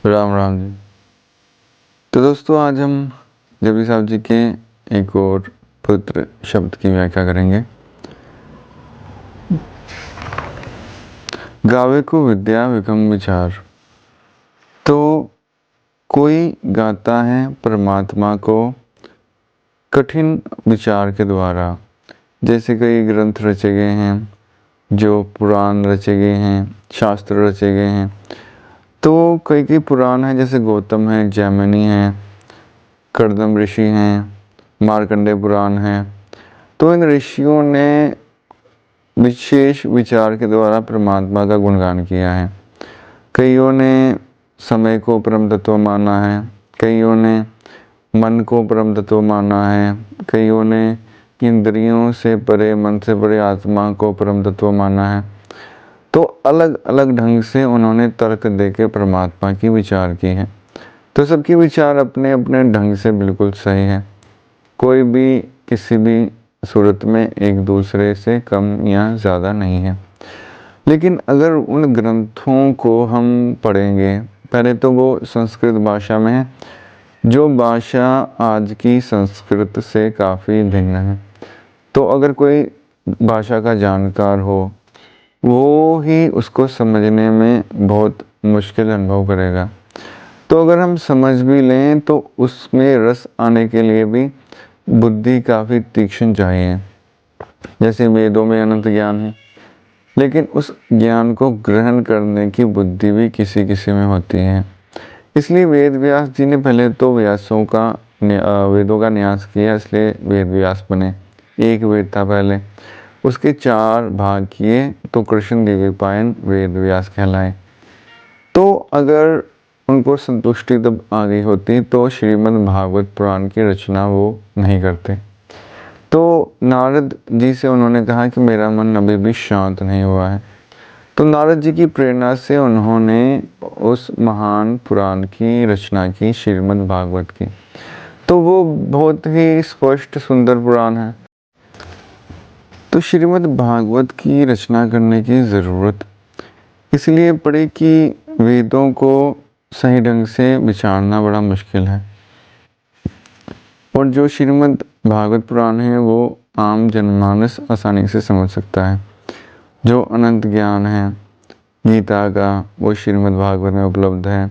राम राम जी। तो दोस्तों आज हम जपजी साहब जी के एक और पुत्र शब्द की व्याख्या करेंगे। गावे को विद्या विक्रम विचार। तो कोई गाता है परमात्मा को कठिन विचार के द्वारा। जैसे कई ग्रंथ रचे गए हैं, जो पुराण रचे गए हैं, शास्त्र रचे गए हैं। तो कई पुराण हैं, जैसे गौतम है, जैमिनी है, कर्दम ऋषि हैं, मार्कंडेय पुराण है। तो इन ऋषियों ने विशेष विचार के द्वारा परमात्मा का गुणगान किया है। कईयों ने समय को परम तत्व माना है, कईयों ने मन को परम तत्व माना है, कईयों ने इंद्रियों से परे, मन से परे आत्मा को परम तत्व माना है। तो अलग अलग ढंग से उन्होंने तर्क देके परमात्मा की विचार की है। तो सबकी विचार अपने अपने ढंग से बिल्कुल सही है। कोई भी किसी भी सूरत में एक दूसरे से कम या ज़्यादा नहीं है। लेकिन अगर उन ग्रंथों को हम पढ़ेंगे, पहले तो वो संस्कृत भाषा में है, जो भाषा आज की संस्कृत से काफ़ी भिन्न है। तो अगर कोई भाषा का जानकार हो, वो ही उसको समझने में बहुत मुश्किल अनुभव करेगा। तो अगर हम समझ भी लें तो उसमें रस आने के लिए भी बुद्धि काफ़ी तीक्ष्ण चाहिए। जैसे वेदों में अनंत ज्ञान है, लेकिन उस ज्ञान को ग्रहण करने की बुद्धि भी किसी किसी में होती है। इसलिए वेद व्यास जी ने पहले तो वेदों का न्यास किया, इसलिए वेद व्यास बने। एक वेद था पहले, उसके 4 भाग किए तो कृष्ण द्विपायन वेद व्यास कहलाए। तो अगर उनको संतुष्टि तब आ गई होती तो श्रीमद् भागवत पुराण की रचना वो नहीं करते। तो नारद जी से उन्होंने कहा कि मेरा मन अभी भी शांत नहीं हुआ है। तो नारद जी की प्रेरणा से उन्होंने उस महान पुराण की रचना की, श्रीमद् भागवत की। तो वो बहुत ही स्पष्ट सुंदर पुराण है। तो श्रीमद् भागवत की रचना करने की ज़रूरत इसलिए पड़ी कि वेदों को सही ढंग से विचारना बड़ा मुश्किल है। और जो श्रीमद् भागवत पुराण है वो आम जनमानस आसानी से समझ सकता है। जो अनंत ज्ञान है गीता का, वो श्रीमद् भागवत में उपलब्ध है।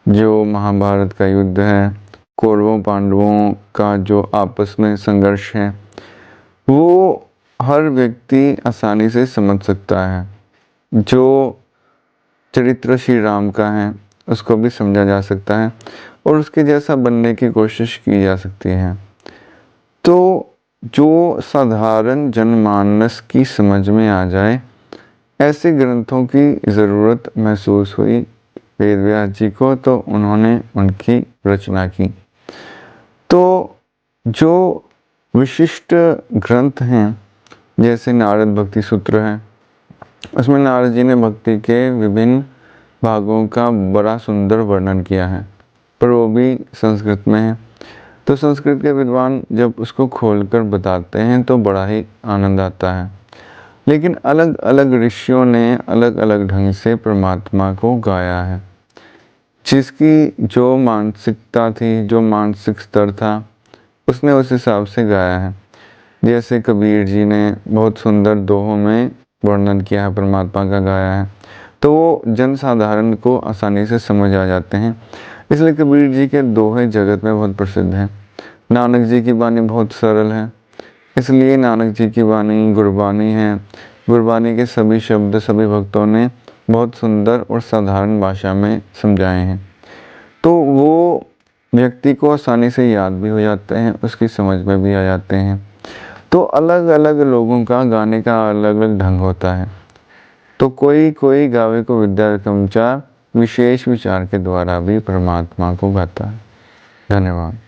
जो महाभारत का युद्ध है, कौरवों पांडवों का जो आपस में संघर्ष है, वो हर व्यक्ति आसानी से समझ सकता है। जो चरित्र श्री राम का है, उसको भी समझा जा सकता है और उसके जैसा बनने की कोशिश की जा सकती है। तो जो साधारण जनमानस की समझ में आ जाए, ऐसे ग्रंथों की ज़रूरत महसूस हुई वेद व्यास जी को, तो उन्होंने उनकी रचना की। तो जो विशिष्ट ग्रंथ हैं, जैसे नारद भक्ति सूत्र है, उसमें नारद जी ने भक्ति के विभिन्न भागों का बड़ा सुंदर वर्णन किया है, पर वो भी संस्कृत में है। तो संस्कृत के विद्वान जब उसको खोलकर बताते हैं तो बड़ा ही आनंद आता है। लेकिन अलग अलग ऋषियों ने अलग अलग ढंग से परमात्मा को गाया है। जिसकी जो मानसिकता थी, जो मानसिक स्तर था, उसने उस हिसाब से गाया है। जैसे कबीर जी ने बहुत सुंदर दोहों में वर्णन किया है, परमात्मा का गाया है। तो वो जनसाधारण को आसानी से समझ आ जाते हैं। इसलिए कबीर जी के दोहे जगत में बहुत प्रसिद्ध हैं। नानक जी की वाणी बहुत सरल है, इसलिए नानक जी की वाणी गुरबानी है। गुरबानी के सभी शब्द सभी भक्तों ने बहुत सुंदर और साधारण भाषा में समझाए हैं। तो वो व्यक्ति को आसानी से याद भी हो जाते हैं, उसकी समझ में भी आ जाते हैं। तो अलग अलग लोगों का गाने का अलग अलग ढंग होता है। तो कोई कोई गावे को विद्या विक्रम विचार, विशेष विचार के द्वारा भी परमात्मा को गाता है। धन्यवाद।